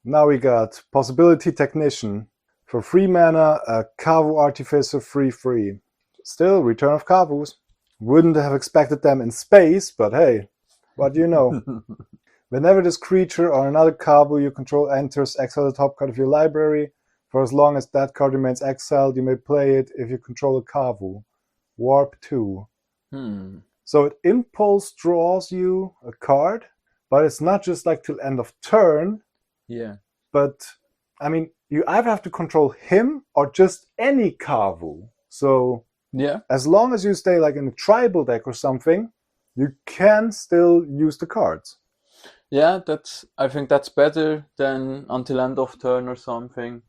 Now we got Possibility Technician. For 3 mana, a Kavu Artificer 3/3. Still, Return of Kavus. Wouldn't have expected them in space, but hey, what do you know? Whenever this creature or another Kavu you control enters, exile the top card of your library. For as long as that card remains exiled, you may play it if you control a Kavu. Warp 2. So it impulse draws you a card, but it's not just like till end of turn. Yeah. But, I mean, you either have to control him or just any Kavu. So, yeah, as long as you stay like in a tribal deck or something, you can still use the cards. Yeah, I think that's better than until end of turn or something.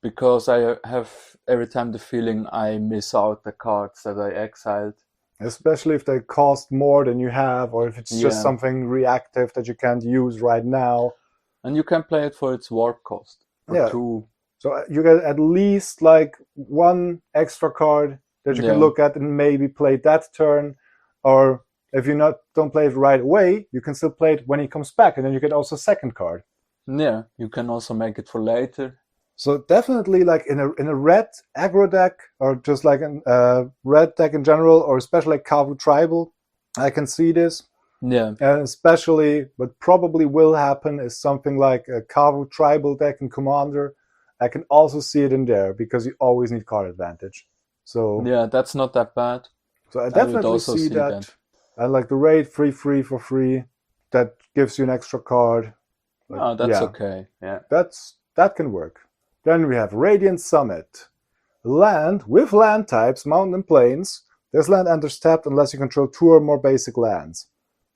Because I have every time the feeling I miss out the cards that I exiled. Especially if they cost more than you have, or if it's just something reactive that you can't use right now. And you can play it for its warp cost. Or 2. So you get at least like 1 extra card that you can look at and maybe play that turn. Or if you don't play it right away, you can still play it when he comes back, and then you get also a second card. Yeah, you can also make it for later. So definitely, like in a red aggro deck, or just like a red deck in general, or especially like Kavu Tribal, I can see this. Yeah. And especially, what probably will happen is something like a Kavu Tribal deck in Commander. I can also see it in there because you always need card advantage. So yeah, that's not that bad. So I definitely see that. And like the raid 3/3 for free, that gives you an extra card. Like, that's okay. Yeah, that can work. Then we have Radiant Summit. Land with land types, mountain and plains. This land enters tapped unless you control 2 or more basic lands.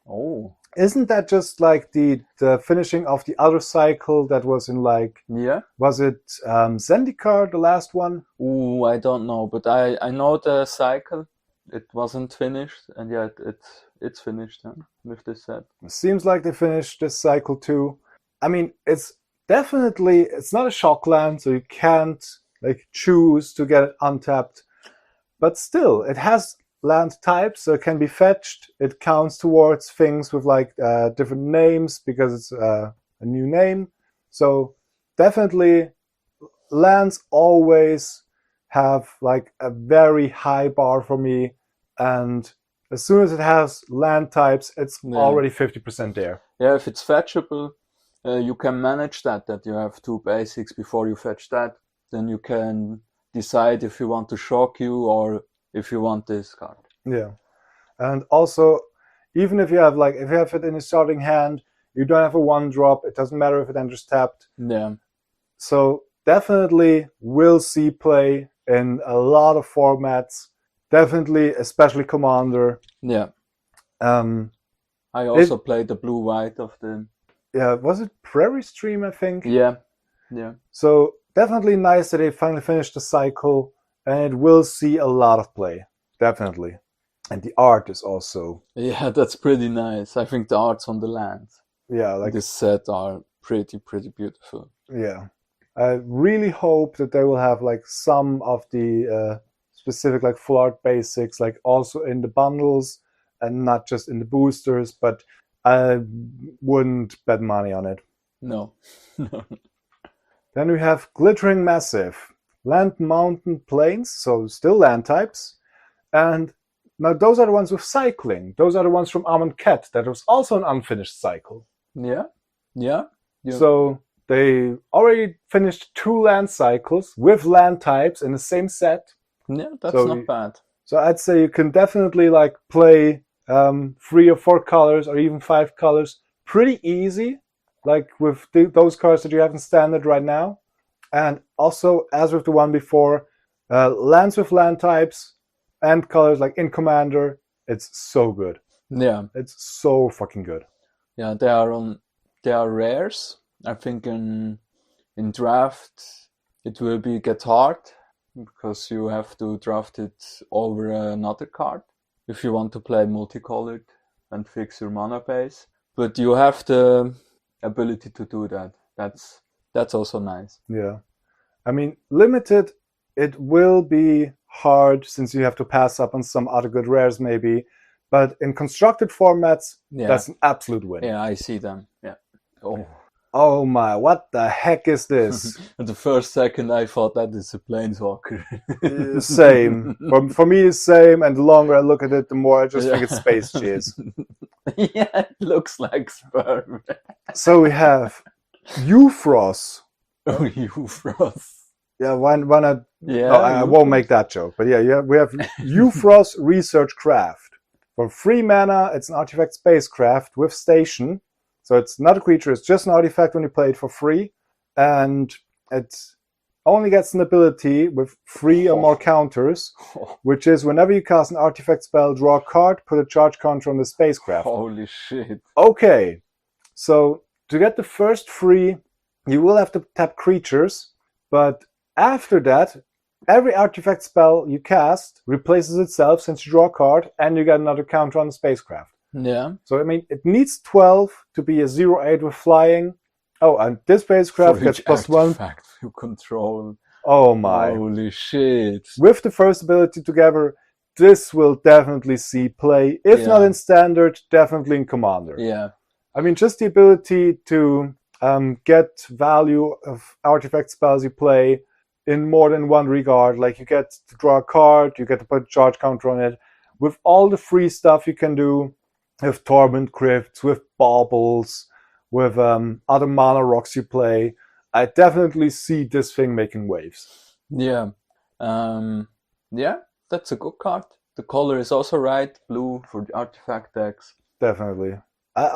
Oh. Isn't that just like the finishing of the other cycle that was in like... Yeah. Was it Zendikar, the last one? Ooh, I don't know, but I know the cycle. It wasn't finished, and yet it's finished with this set. It seems like they finished this cycle too. I mean, it's not a shock land, so you can't like choose to get it untapped. But still, it has land types, so it can be fetched. It counts towards things with like different names because it's a new name. So definitely, lands always have like a very high bar for me, and as soon as it has land types, it's already 50% there. Yeah, if it's fetchable, you can manage that you have 2 basics before you fetch that. Then you can decide if you want to shock you or if you want this card. Yeah, and also, even if you have it in your starting hand, you don't have a 1-drop. It doesn't matter if it enters tapped. Yeah. So definitely will see play in a lot of formats. Definitely, especially Commander. Yeah. I also played the blue-white of the... Yeah, was it Prairie Stream, I think? Yeah. So definitely nice that they finally finished the cycle, and it will see a lot of play. Definitely. And the art is also... Yeah, that's pretty nice. I think the arts on the land. Yeah, like this set are pretty beautiful. Yeah. I really hope that they will have like some of the specific like full art basics, like also in the bundles and not just in the boosters, but I wouldn't bet money on it. No. Then we have Glittering Massive. Land, mountain, plains, so still land types. And now those are the ones with cycling. Those are the ones from Amonkhet. That was also an unfinished cycle. Yeah. So they already finished 2 land cycles with land types in the same set. Yeah, that's not bad. So I'd say you can definitely like play 3 or 4 colors or even 5 colors pretty easy, like with those cards that you have in standard right now. And also, as with the one before, lands with land types and colors like in Commander, it's so good. Yeah. It's so fucking good. Yeah, they are rares. I think in draft it will get hard because you have to draft it over another card if you want to play multicolored and fix your mana base. But you have the ability to do that. That's also nice. Yeah. I mean, limited, it will be hard since you have to pass up on some other good rares maybe. But in constructed formats, that's an absolute win. Yeah, I see them. Yeah. Oh. Oh my, what the heck is this? At the first second, I thought that is a planeswalker. Same. For me, it's same. And the longer I look at it, the more I just think it's space jizz. Yeah, it looks like sperm. So we have Euphros. Oh, you frost. Yeah, why not? Yeah, No, I won't make that joke. But yeah, we have Euphros Research Craft. For 3 mana, it's an artifact spacecraft with station. So it's not a creature, it's just an artifact when you play it for free. And it only gets an ability with 3 or more counters, which is whenever you cast an artifact spell, draw a card, put a charge counter on the spacecraft. Holy shit. Okay, so to get the first 3, you will have to tap creatures, but after that, every artifact spell you cast replaces itself since you draw a card, and you get another counter on the spacecraft. Yeah. So, I mean, it needs 12 to be a 0/8 with flying. Oh, and this spacecraft For gets each +1. artifact you control. Oh my. Holy shit. With the first ability together, this will definitely see play. If not in Standard, definitely in Commander. Yeah. I mean, just the ability to get value of artifact spells you play in more than one regard. Like, you get to draw a card, you get to put a charge counter on it. With all the free stuff you can do, with Torment Crypts, with Baubles, with other mana rocks you play, I definitely see this thing making waves. Yeah. Yeah, that's a good card. The color is also right, blue for the artifact decks. Definitely. I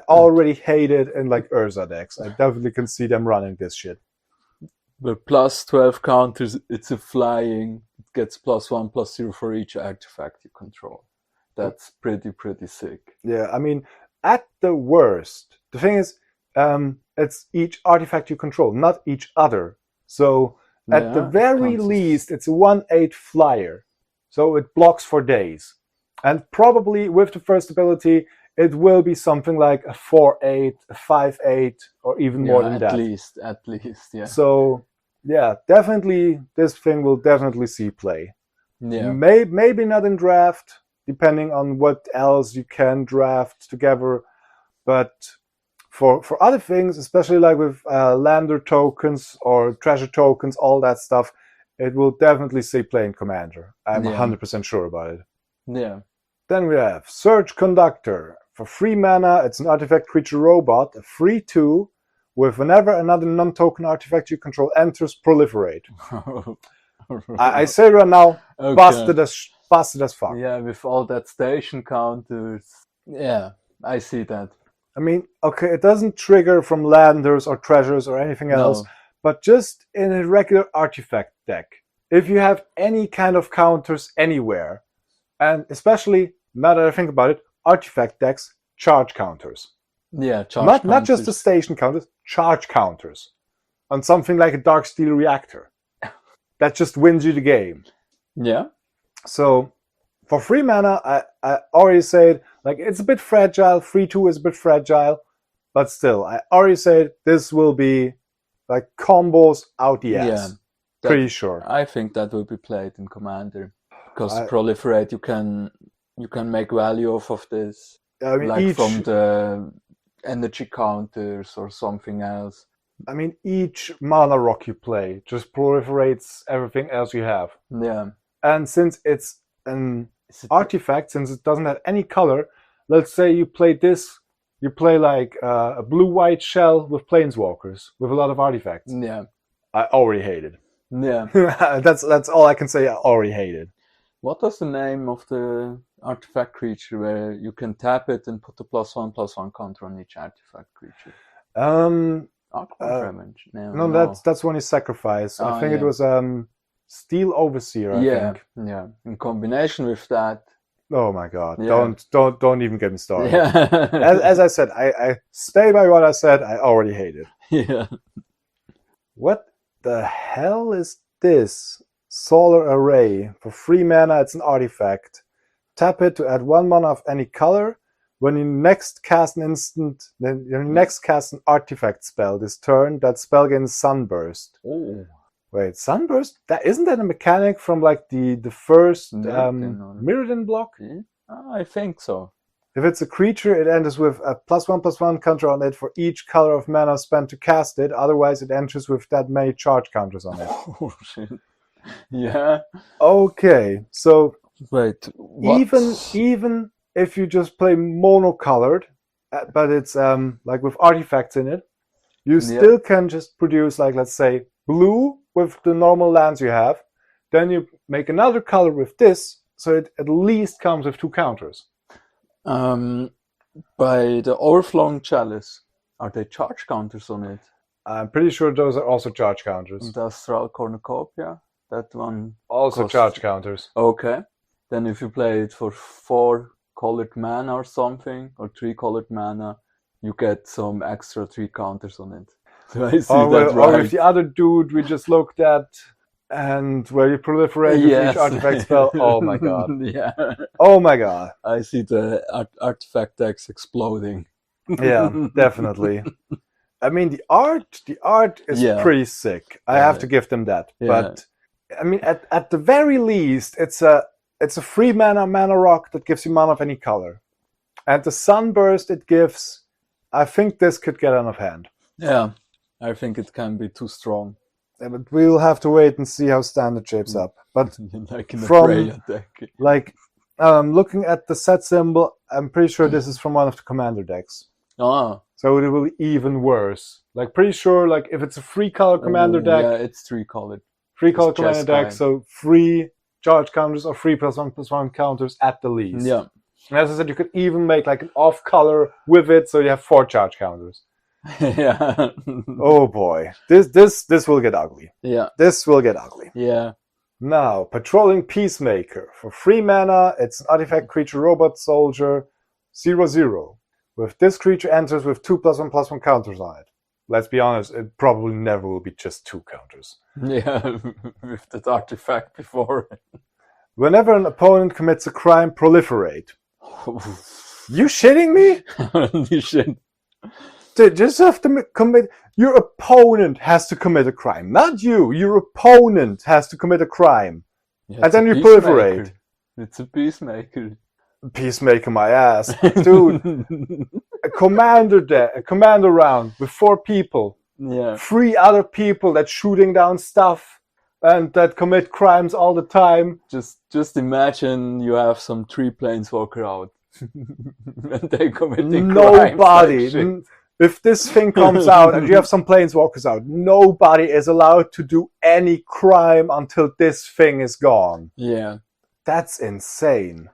already hate it in like Urza decks. I definitely can see them running this shit. The +12 counters, it's a flying. It gets +1/+0 for each artifact you control. That's pretty sick. Yeah, I mean, at the worst, the thing is, it's each artifact you control, not each other. So at the very least, it's a 1/8 flyer. So it blocks for days. And probably with the first ability, it will be something like a 4/8, a 5/8, or even more than that. At least, yeah. So, yeah, definitely, this thing will definitely see play. Yeah. Maybe not in draft, depending on what else you can draft together. But for other things, especially like with lander tokens or treasure tokens, all that stuff, it will definitely see play in Commander. I'm 100% sure about it. Yeah. Then we have Surge Conductor. For 3 mana, it's an artifact creature robot, a 3/2, with whenever another non-token artifact you control enters, proliferate. I say right now, okay. busted as fuck. Yeah, with all that station counters. Yeah, I see that. I mean, okay, it doesn't trigger from landers or treasures or anything else, but just in a regular artifact deck. If you have any kind of counters anywhere, and especially, now that I think about it, artifact decks, charge counters. Yeah, charge counters. Not just the station counters, charge counters. On something like a Darksteel Reactor. That just wins you the game. Yeah. So, for 3 mana, I already said, like, it's a bit fragile. 3/2 is a bit fragile. But still, I already said this will be, like, combos out the ass. Yeah, pretty sure. I think that will be played in Commander. Because proliferate, you can make value off of this. I mean, like from the energy counters or something else. I mean, each mana rock you play just proliferates everything else you have. Yeah. And since it's an artifact, since it doesn't have any color, let's say you play this, you play like a blue-white shell with planeswalkers, with a lot of artifacts. Yeah. I already hate it. Yeah. That's all I can say. I already hate it. What was the name of the artifact creature where you can tap it and put a +1/+1 counter on each artifact creature? No, that's when you sacrifice. I think it was Steel Overseer. I think. Yeah. In combination with that. Oh my god! Yeah. Don't even get me started. Yeah. as I said, I stay by what I said. I already hate it. Yeah. What the hell is this? Solar Array. For 3 mana, it's an artifact. Tap it to add 1 mana of any color. When you next cast an artifact spell this turn, that spell gains Sunburst. Oh. Wait, Sunburst? Isn't that a mechanic from like the first Mirrodin block? I think so. If it's a creature, it enters with a +1/+1 counter on it for each color of mana spent to cast it. Otherwise, it enters with that many charge counters on it. Oh shit. Yeah. Okay, so Wait, what? even if you just play monocolored, but it's like with artifacts in it, you still can just produce, like, let's say blue with the normal lands you have. Then you make another color with this, so it at least comes with 2 counters. By the Overflowing Chalice, are they charge counters on it? I'm pretty sure those are also charge counters. And the Astral Cornucopia, that one Also charge counters. Okay. Then if you play it for 4 colored mana or something, or 3 colored mana, you get some extra 3 counters on it. Do I see that right? Or with the other dude we just looked at, and where you proliferate with each artifact spell. Oh my god. Yeah. Oh my god. I see the artifact decks exploding. Yeah, definitely. I mean, the art is pretty sick. I have to give them that. Yeah. But I mean, at the very least, it's a 3 mana rock that gives you mana of any color. And the Sunburst it gives, I think this could get out of hand. Yeah, I think it can be too strong. Yeah, but we'll have to wait and see how standard shapes up. But like in a from Freya deck. Looking at the set symbol, I'm pretty sure this is from one of the commander decks. Ah. So it will be even worse. Like, pretty sure, like, if it's a 3-color commander deck. Yeah, it's 3-colored. 3-color commander deck, so 3 charge counters or 3+1/+1 counters at the least. Yeah. And as I said, you could even make like an off-color with it, so you have 4 charge counters. Yeah. Oh boy, this will get ugly. Yeah. This will get ugly. Yeah. Now, Patrolling Peacemaker. For 3 mana, it's an artifact creature robot soldier 0/0. With this creature enters with 2 +1/+1 counters on it. Let's be honest, it probably never will be just 2 counters. Yeah, with that artifact before. Whenever an opponent commits a crime, proliferate. You shitting me? You should. They just have to commit. Your opponent has to commit a crime, not you. Your opponent has to commit a crime, Yeah, and then you proliferate. It's a peacemaker. Peacemaker, my ass, dude. A commander round with 4 people. Yeah. 3 other people that's shooting down stuff and that commit crimes all the time. Just imagine you have some 3 planeswalker out, and they committing Nobody. crimes. If this thing comes out and you have some planeswalkers out, nobody is allowed to do any crime until this thing is gone. Yeah. That's insane.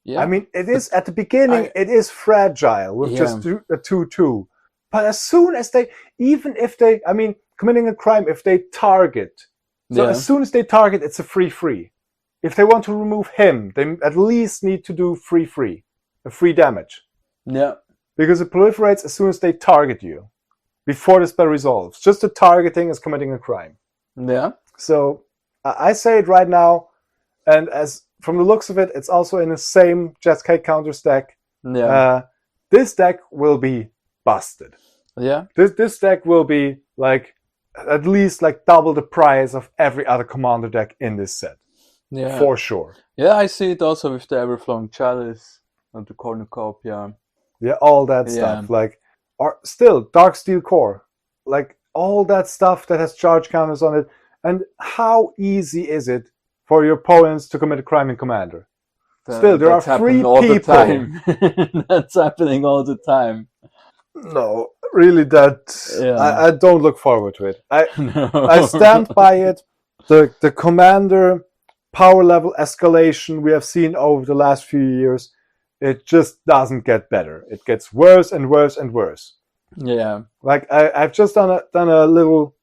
Yeah. I mean, it is at the beginning, it is fragile with just a 2/2. But as soon as committing a crime, if they target. So as soon as they target, it's a 3/3. If they want to remove him, they at least need to do 3/3. A 3 damage. Yeah. Because it proliferates as soon as they target you. Before the spell resolves. Just the targeting is committing a crime. Yeah. So I say it right now, and as from the looks of it, it's also in the same Jeskai counters deck. Yeah. This deck will be busted. Yeah. This deck will be like at least like double the price of every other commander deck in this set. Yeah. For sure. Yeah, I see it also with the Everflowing Chalice and the Cornucopia. Yeah, all that stuff. Like, or still Darksteel Core. Like all that stuff that has charge counters on it. And how easy is it for your opponents to commit a crime in Commander? Still, there are 3 people. That's happening all the time. No, really, I don't look forward to it. I stand by it. The Commander power level escalation we have seen over the last few years, it just doesn't get better. It gets worse and worse and worse. Yeah. Like I've just done a little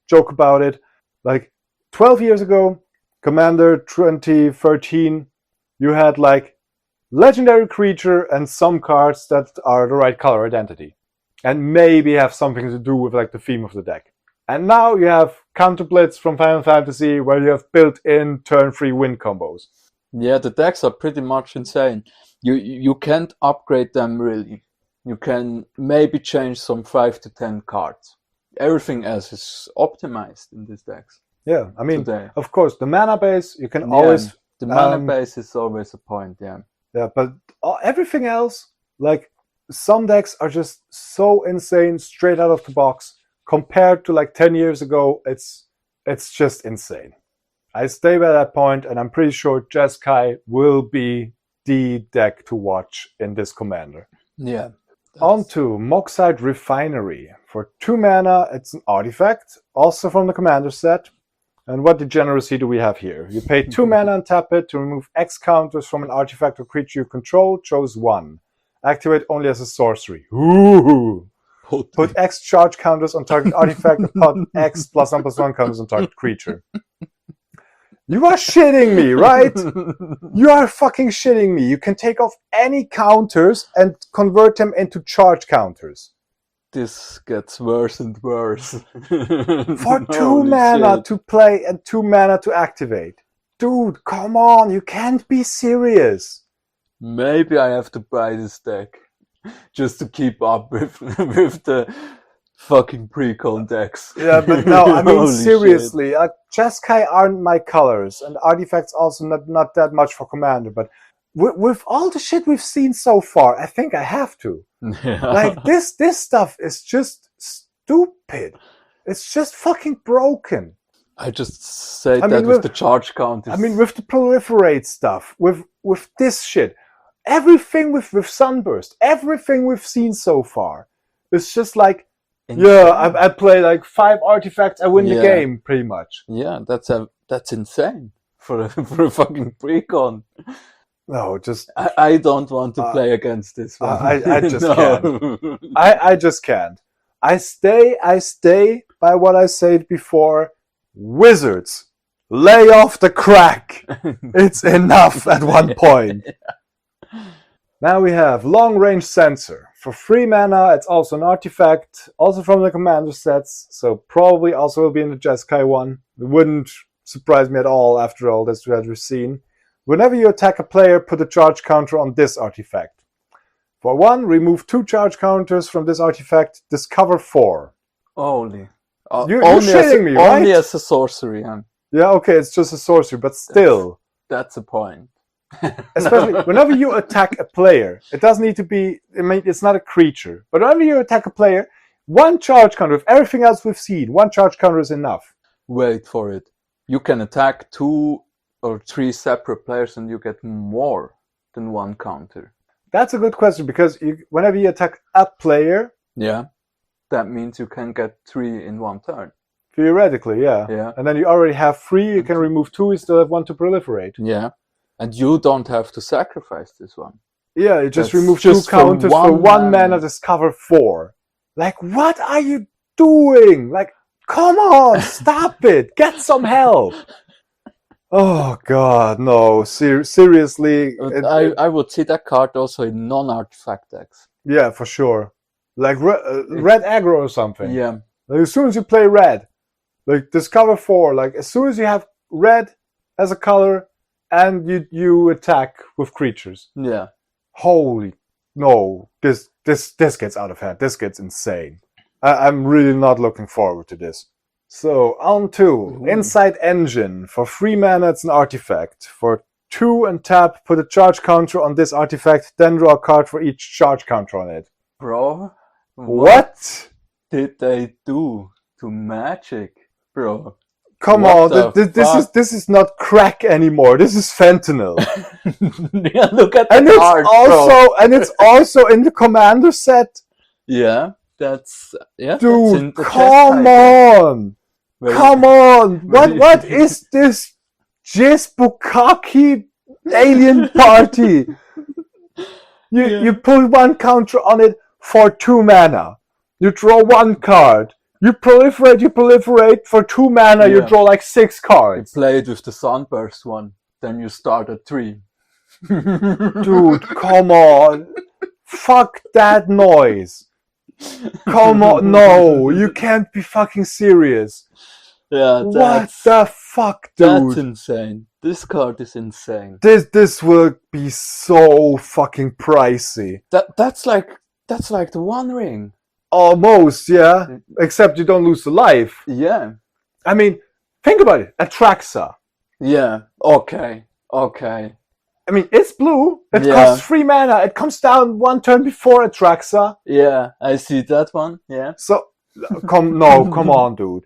joke about it. Like 12 years ago, Commander 2013, you had like legendary creature and some cards that are the right color identity. And maybe have something to do with like the theme of the deck. And now you have Counter Blitz from Final Fantasy where you have built-in turn-free win combos. Yeah, the decks are pretty much insane. You can't upgrade them really. You can maybe change some 5 to 10 cards. Everything else is optimized in these decks. Yeah, I mean, of course, the mana base, you can always... The mana base is always a point, yeah. Yeah, but everything else, like some decks are just so insane straight out of the box compared to like 10 years ago. It's just insane. I stay by that point, and I'm pretty sure Jeskai will be the deck to watch in this commander. Yeah. On to Moxide Refinery. For 2 mana, it's an artifact, also from the commander set. And what degeneracy do we have here? You pay 2 mana and tap it to remove X counters from an artifact or creature you control. Chose 1. Activate only as a sorcery. Ooh. Put X charge counters on target artifact and put X +1/+1 counters on target creature. You are shitting me, right? You are fucking shitting me. You can take off any counters and convert them into charge counters. This gets worse and worse. For 2 mana shit. To play and 2 mana to activate. Dude, come on, you can't be serious. Maybe I have to buy this deck just to keep up with the fucking pre-con decks. Yeah, but no, I mean seriously, Jeskai aren't my colors, and artifacts also not that much for commander, but with all the shit we've seen so far, I think I have to. Yeah. Like this stuff is just stupid. It's just fucking broken. I just say that with the charge counters. I mean, with the proliferate stuff, with this shit, everything with Sunburst, everything we've seen so far, it's just like, yeah, I play like 5 artifacts, I win the game, pretty much. Yeah, that's insane for a fucking pre-con. No, just I don't want to play against this one. I just can't. I just can't. I stay by what I said before. Wizards, lay off the crack. It's enough at one point. Now we have Long Range Sensor. For 3 mana, it's also an artifact, also from the commander sets, so probably also will be in the Jeskai one. It wouldn't surprise me at all after all this we've seen. Whenever you attack a player, put a charge counter on this artifact. For 1, remove 2 charge counters from this artifact, discover 4. Only. You're shitting me, right? Only as a sorcery. Yeah, okay, it's just a sorcery, but still. That's a point. Especially whenever you attack a player, it doesn't need to be, I mean, it's not a creature, but whenever you attack a player, 1 charge counter, if everything else we've seen, 1 charge counter is enough. Wait for it. You can attack 2 or 3 separate players and you get more than 1 counter. That's a good question, because whenever you attack a player... Yeah, that means you can get 3 in 1 turn. Theoretically, yeah. And then you already have 3, you can remove 2, you still have 1 to proliferate. Yeah. And you don't have to sacrifice this one. Yeah, you just remove 2 counters for 1 mana, discover 4. Like, what are you doing? Like, come on, stop it. Get some help. Oh, God, no. Seriously. I would see that card also in non-artifact decks. Yeah, for sure. Like red aggro or something. Yeah. Like, as soon as you play red, like, discover 4. Like, as soon as you have red as a color, and you attack with creatures. Yeah. Holy no! This gets out of hand. This gets insane. I'm really not looking forward to this. So on to Insight Engine. For 3 mana, it's an artifact. For 2 and tap, put a charge counter on this artifact. Then draw a card for each charge counter on it. Bro, what did they do to Magic, bro? Come on, this is not crack anymore. This is fentanyl. Yeah, look at and the it's art, also and it's also in the commander set. Yeah, that's dude. Come on, come on. What is this? Jis Bukaki alien party. You put 1 counter on it for 2 mana. You draw 1 card. You proliferate for 2 mana, you draw like 6 cards. You play it with the Sunburst one, then you start at 3. Dude, come on. Fuck that noise. Come on, no, you can't be fucking serious. Yeah, what the fuck, dude? That's insane. This card is insane. This will be so fucking pricey. That's like the One Ring. Almost, yeah. Except you don't lose the life. Yeah. I mean, think about it. Atraxa. Yeah. Okay. I mean, it's blue. It Yeah. costs 3 mana. It comes down one turn before Atraxa. Yeah, I see that one. Yeah. So, come on, dude.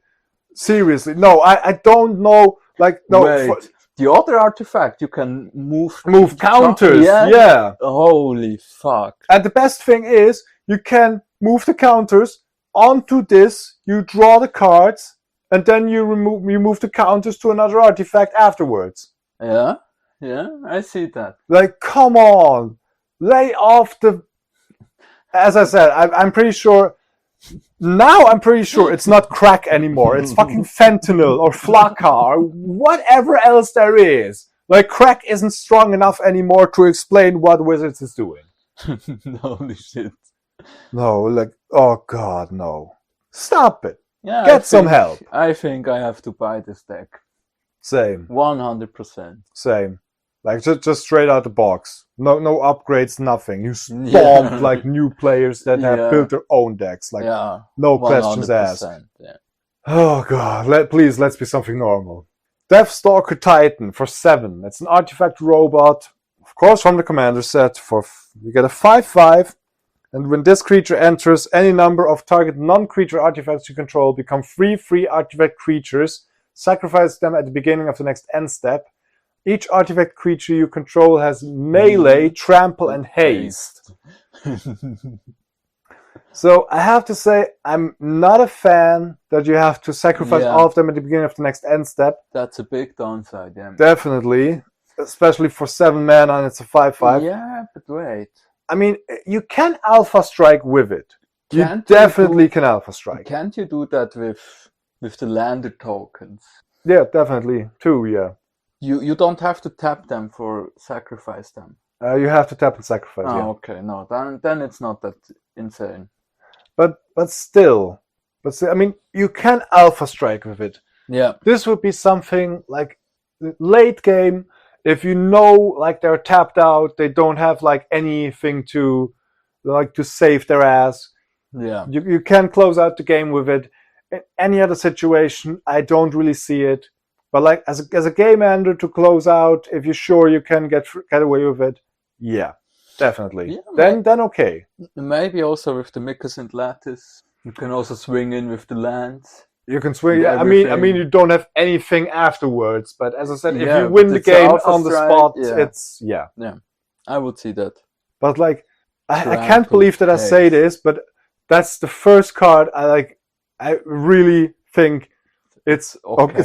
Seriously, no, I don't know. Like, no, Wait, the other artifact you can move counters. Yeah. Yeah. Holy fuck. And the best thing is, you can move the counters onto this. You draw the cards, and then you move the counters to another artifact afterwards. Yeah, I see that. Like, come on, lay off the. As I said, I'm pretty sure. Now I'm pretty sure it's not crack anymore. It's fucking fentanyl or flakka or whatever else there is. Like, crack isn't strong enough anymore to explain what Wizards is doing. Holy shit. No, like, oh god, no. Stop it. Yeah, Get some help. I think I have to buy this deck. Same. 100%. Same. Like, just straight out the box. No upgrades, nothing. You spawned like new players that have built their own decks. Like, no questions asked. Yeah. Oh god, please, let's be something normal. Deathstalker Titan for 7. It's an artifact robot, of course from the commander set. You get a 5/5, and when this creature enters, any number of target non-creature artifacts you control become free artifact creatures. Sacrifice them at the beginning of the next end step. Each artifact creature you control has melee, trample, and haste. So I have to say, I'm not a fan that you have to sacrifice all of them at the beginning of the next end step. That's a big downside, yeah. Definitely. Especially for 7 mana and it's a 5/5. Yeah, but wait. I mean, you can Alpha Strike with it. You Can't definitely can Alpha Strike. Can't you do that with the lander tokens? Yeah, definitely. 2, yeah. You don't have to tap them for sacrifice them. You have to tap and sacrifice, yeah. Okay, no, then it's not that insane. But still, I mean, you can Alpha Strike with it. Yeah. This would be something like late game, if you know, like, they're tapped out, they don't have like anything to save their ass. Yeah. You can close out the game with it. In any other situation, I don't really see it. But like as a game ender to close out, if you're sure you can get away with it, yeah, definitely. Yeah, then okay. Maybe also with the Micosynth Lattice, you can also swing in with the lands. You can swing. Yeah, I mean, you don't have anything afterwards. But as I said, if you win the game on the spot, it's Yeah, I would see that. But like, I can't believe that I say this, but that's the first card I really think. It's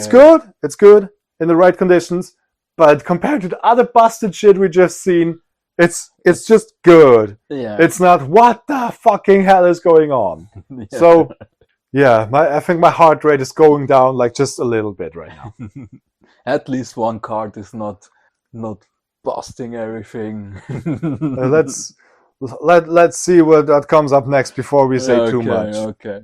good. It's good in the right conditions, but compared to the other busted shit we just seen, it's just good. Yeah. It's not what the fucking hell is going on. Yeah. So, yeah, I think my heart rate is going down like just a little bit right now. At least one card is not busting everything. Let's see what comes up next before we say too much. Okay.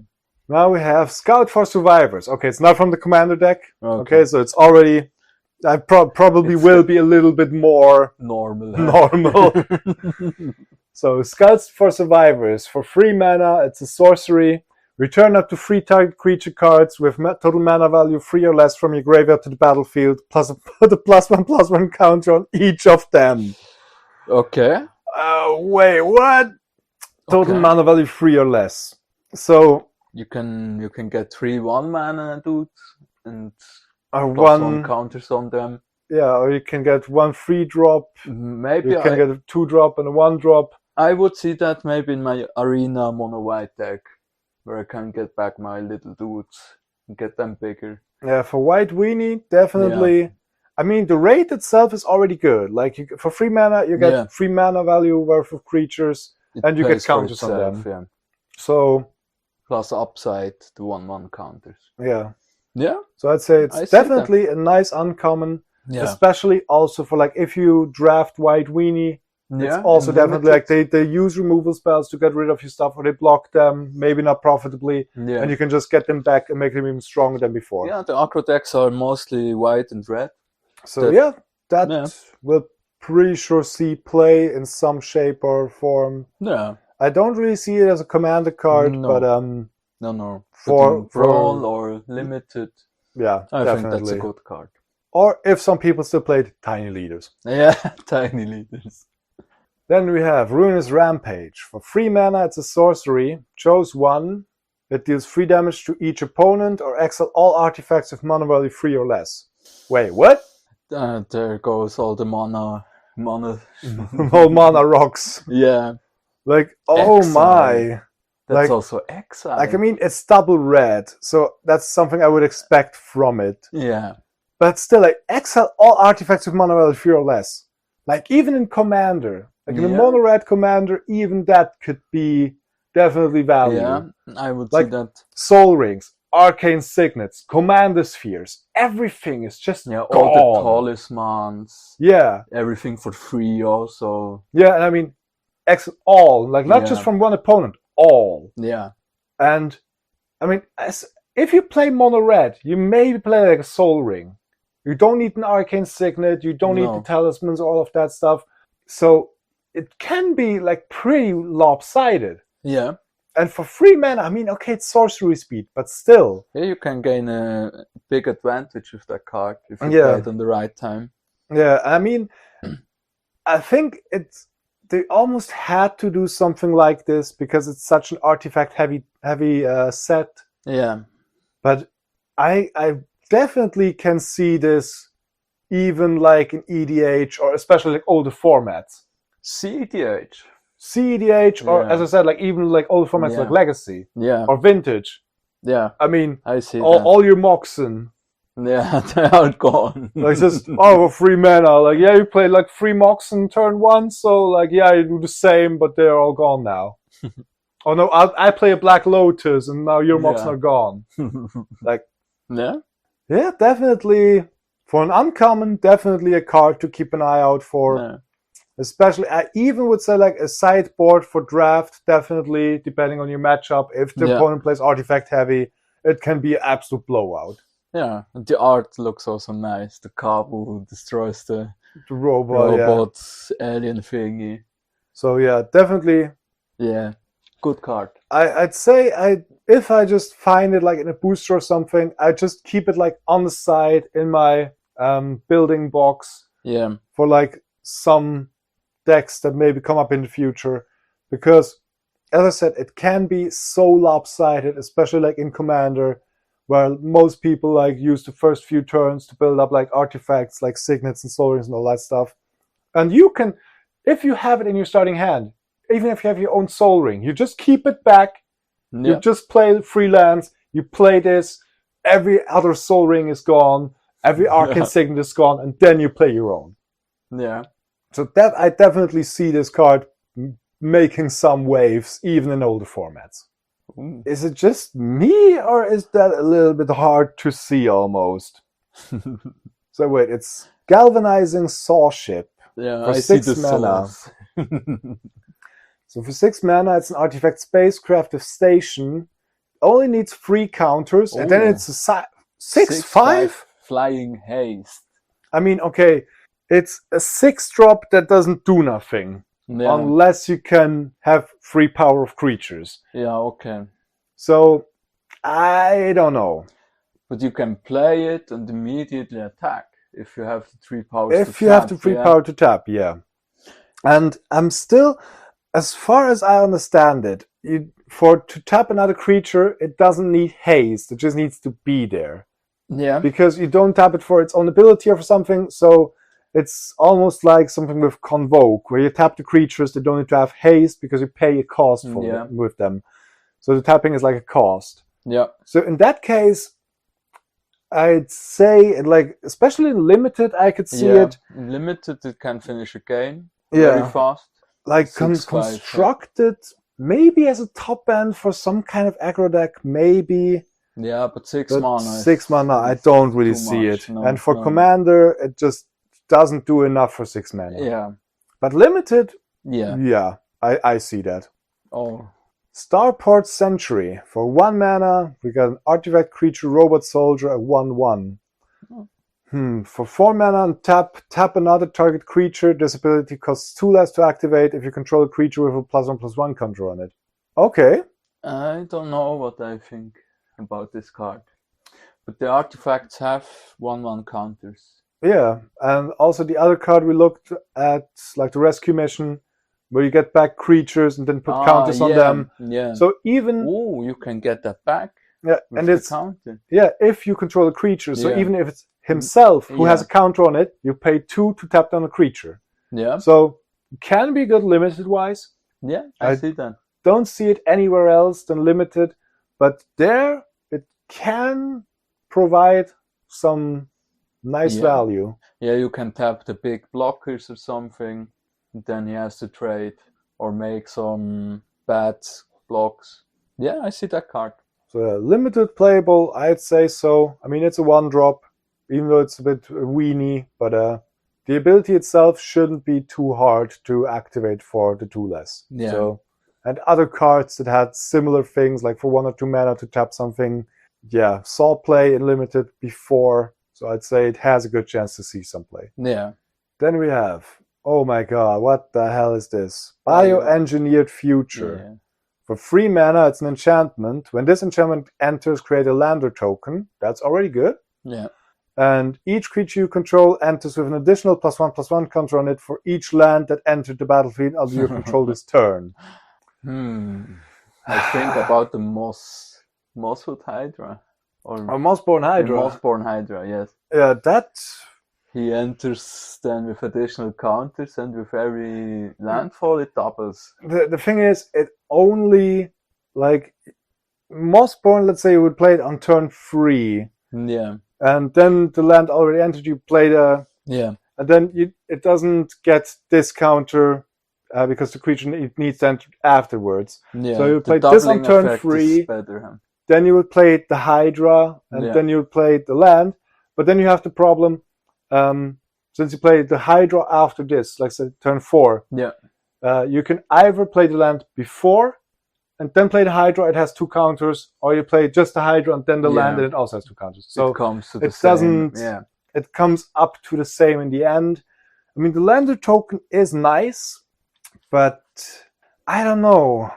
Now we have Scout for Survivors. Okay, it's not from the Commander deck. Okay, so it's already... I probably will be a little bit more... Normal. So, Scouts for Survivors. For 3 mana, it's a sorcery. Return up to 3 target creature cards with total mana value 3 or less from your graveyard to the battlefield, plus put a +1/+1 counter on each of them. Okay. Wait, what? Total mana value 3 or less. So... You can get 3 1-mana dudes and one counters on them. Yeah, or you can get 1 3-drop. Maybe you can get a 2-drop and a 1-drop. I would see that maybe in my arena mono white deck, where I can get back my little dudes and get them bigger. Yeah, for white weenie, definitely. Yeah. I mean, the rate itself is already good. Like for 3 mana, you get 3 mana value worth of creatures, and you get counters on them. Yeah. So. Plus upside the 1/1 counters. Yeah. Yeah. So I'd say it's definitely a nice uncommon, especially also for like if you draft white weenie, it's also definitely like they use removal spells to get rid of your stuff, or they block them, maybe not profitably, and you can just get them back and make them even stronger than before. Yeah, the aggro decks are mostly white and red. So that will pretty sure see play in some shape or form. Yeah. I don't really see it as a commander card, but for brawl or limited, I think that's a good card. Or if some people still played, tiny leaders. Yeah, tiny leaders. Then we have Ruinous Rampage. For 3 mana, it's a sorcery. Choose 1. It deals 3 damage to each opponent or exile all artifacts with mana value 3 or less. Wait, what? There goes all the mana. All mana rocks. Yeah. Like, oh Exile. my. That's Like- also exile. Like, I mean, it's double red, so that's something I would expect from it. Yeah. But still, like, exile all artifacts with mana value 3 or less. Like, even in Commander. Like, in a Yeah. mono red Commander, even that could be definitely value. Yeah, I would Like- see that. Soul Rings, Arcane Signets, Commander Spheres, everything is just Yeah, gone. all the talismans, Yeah, everything for free also. yeah, and I mean, all, like, not just Yeah. from one opponent, all. Yeah. And, I mean, if you play mono red, you maybe play like a Soul Ring. You don't need an Arcane Signet, you don't need No. the talismans, all of that stuff. So, it can be, like, pretty lopsided. Yeah. And for 3 mana, I mean, okay, it's sorcery speed, but still. Yeah, you can gain a big advantage with that card if you Yeah. play it on the right time. Yeah, I mean, I think they almost had to do something like this because it's such an artifact heavy set. Yeah. But I definitely can see this even like in EDH or especially like older formats. CEDH. CEDH or, Yeah. as I said, like even like older formats Yeah. like Legacy Yeah. or Vintage. Yeah. I mean, I see that. all your Moxen. Yeah, they are gone. Like just, oh, 3 mana. Like, yeah, you played like 3 Moxen turn 1, so like, yeah, you do the same, but they're all gone now. Oh no, I play a Black Lotus and now your Moxen Yeah. are gone. Yeah. Yeah, definitely. For an uncommon, definitely a card to keep an eye out for. Yeah. Especially, I even would say like a sideboard for draft, definitely, depending on your matchup. If the Yeah. opponent plays artifact heavy, it can be an absolute blowout. Yeah. And the art looks also nice. The card who destroys the The robot, yeah. robot alien thingy. So yeah, definitely. Yeah. Good card. I'd say if I just find it like in a booster or something, I just keep it like on the side in my building box Yeah. for like some decks that maybe come up in the future. Because, as I said, it can be so lopsided, especially like in Commander, where most people like use the first few turns to build up like artifacts, like signets and soul rings and all that stuff. And you can, if you have it in your starting hand, even if you have your own soul ring, you just keep it back. You Yeah. just play freelance. You play this. Every other soul ring is gone. Every arcane Yeah. signet is gone, and then you play your own. Yeah. So that I definitely see this card making some waves, even in older formats. Ooh. Is it just me, or is that a little bit hard to see almost? So wait, it's Galvanizing Saw Ship. Yeah, For I see 6 the mana. souls. So for 6 mana, it's an artifact spacecraft of station. Only needs 3 counters, and then Ooh. it's a 6/5. Flying haste. I mean, okay, it's a 6-drop that doesn't do nothing Yeah. unless you can have 3 power of creatures. Yeah, okay. So I don't know. But you can play it and immediately attack if you have the 3 powers. If to you have tap, the 3 yeah. power to tap, yeah. And I'm still, as far as I understand it, to tap another creature, it doesn't need haste. It just needs to be there. Yeah. Because you don't tap it for its own ability or for something, so it's almost like something with Convoke, where you tap the creatures that don't need to have haste because you pay a cost for Yeah. them, with them. So the tapping is like a cost. Yeah. So in that case, I'd say, like, especially in limited, I could see Yeah. it. In limited, it can finish a game Yeah. very fast. Like 6/5, yeah. constructed, maybe as a top end for some kind of aggro deck, maybe. Yeah, but 6 But mana. is- 6 mana, I don't really too see much, it. no, And for no. Commander, it just doesn't do enough for 6 mana. Yeah. But limited, Yeah. yeah, I see that. Oh. Starport Century. For 1 mana, we got an artifact creature, robot soldier, a 1/1. Oh. For 4 mana and tap another target creature. This ability costs 2 less to activate if you control a creature with a +1/+1 counter on it. Okay. I don't know what I think about this card. But the artifacts have 1/1 counters. Yeah, and also the other card we looked at, like the rescue mission, where you get back creatures and then put counters on them. Yeah. So even Oh, you can get that back yeah, with and the it's counter. yeah, if you control a creature. So Yeah. even if it's himself who has Yeah. a counter on it, you pay 2 to tap down a creature. Yeah. So can be good limited wise. Yeah, I see that. Don't see it anywhere else than limited, but there it can provide some nice value. Yeah, you can tap the big blockers or something, and then he has to trade or make some bad blocks. Yeah, I see that card. So limited playable, I'd say so. I mean, it's a 1-drop, even though it's a bit weenie, but the ability itself shouldn't be too hard to activate for the 2 less. Yeah. So, and other cards that had similar things, like for 1 or 2 mana to tap something, yeah, saw play in limited before. So I'd say it has a good chance to see some play. Yeah. Then we have, oh my god, what the hell is this? Bioengineered Future. Yeah. For 3 mana, it's an enchantment. When this enchantment enters, create a lander token. That's already good. Yeah. And each creature you control enters with an additional +1/+1 counter on it for each land that entered the battlefield under your control this turn. I think about the Mosswood Hydra. Or Mossborn Hydra. Mossborn Hydra, yes. Yeah, that... He enters then with additional counters, and with every landfall it doubles. The thing is, it only, like, Mossborn, let's say you would play it on turn 3. Yeah. And then the land already entered, you play the... Yeah. And then it doesn't get this counter because the creature it needs to enter afterwards. Yeah. So you play this on turn 3. Better, huh? Then you would play the Hydra, and then you would play the land. But then you have the problem, since you play the Hydra after this, like say turn 4, you can either play the land before and then play the Hydra, it has 2 counters, or you play just the Hydra and then the land, and it also has 2 counters. So it comes to the same. It comes up to the same in the end. I mean, the lander token is nice, but I don't know,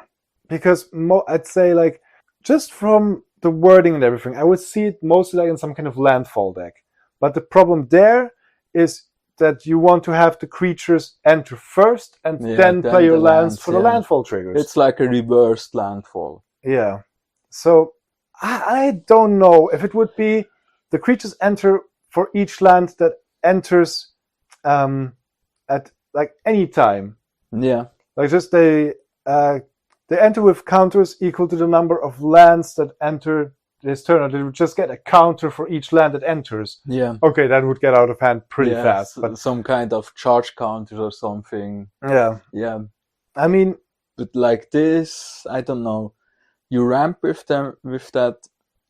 because I'd say, like, just from the wording and everything, I would see it mostly like in some kind of landfall deck. But the problem there is that you want to have the creatures enter first and then play your lands for the landfall triggers. It's like a reversed landfall. Yeah. So I don't know if it would be the creatures enter for each land that enters at like any time. Yeah. Like just they enter with counters equal to the number of lands that enter this turn, or they would just get a counter for each land that enters. Yeah. Okay, that would get out of hand pretty fast. But some kind of charge counters or something. Yeah. Yeah. I mean, but like this, I don't know. You ramp with that,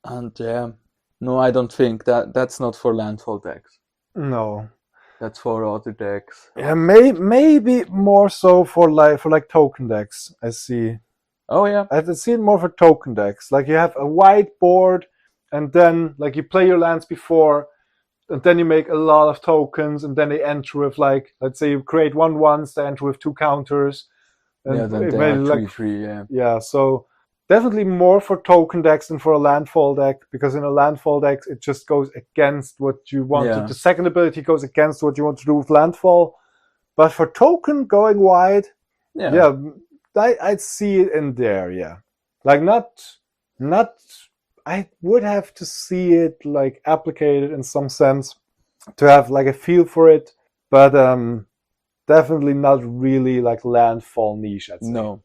and no, I don't think that's not for landfall decks. No. That's for other decks. Yeah, maybe more so for like token decks. I see. Oh yeah. I see it more for token decks. Like you have a white board, and then like you play your lands before, and then you make a lot of tokens, and then they enter with, like, let's say you create 1/1s, they enter with 2 counters. And then they are 3/3. Yeah. Yeah. So definitely more for token decks than for a landfall deck, because in a landfall deck it just goes against what you want. The second ability goes against what you want to do with landfall. But for token going wide, I'd see it in there. Yeah, like not. I would have to see it like applicated in some sense to have like a feel for it, but definitely not really like landfall niche. I'd say. No.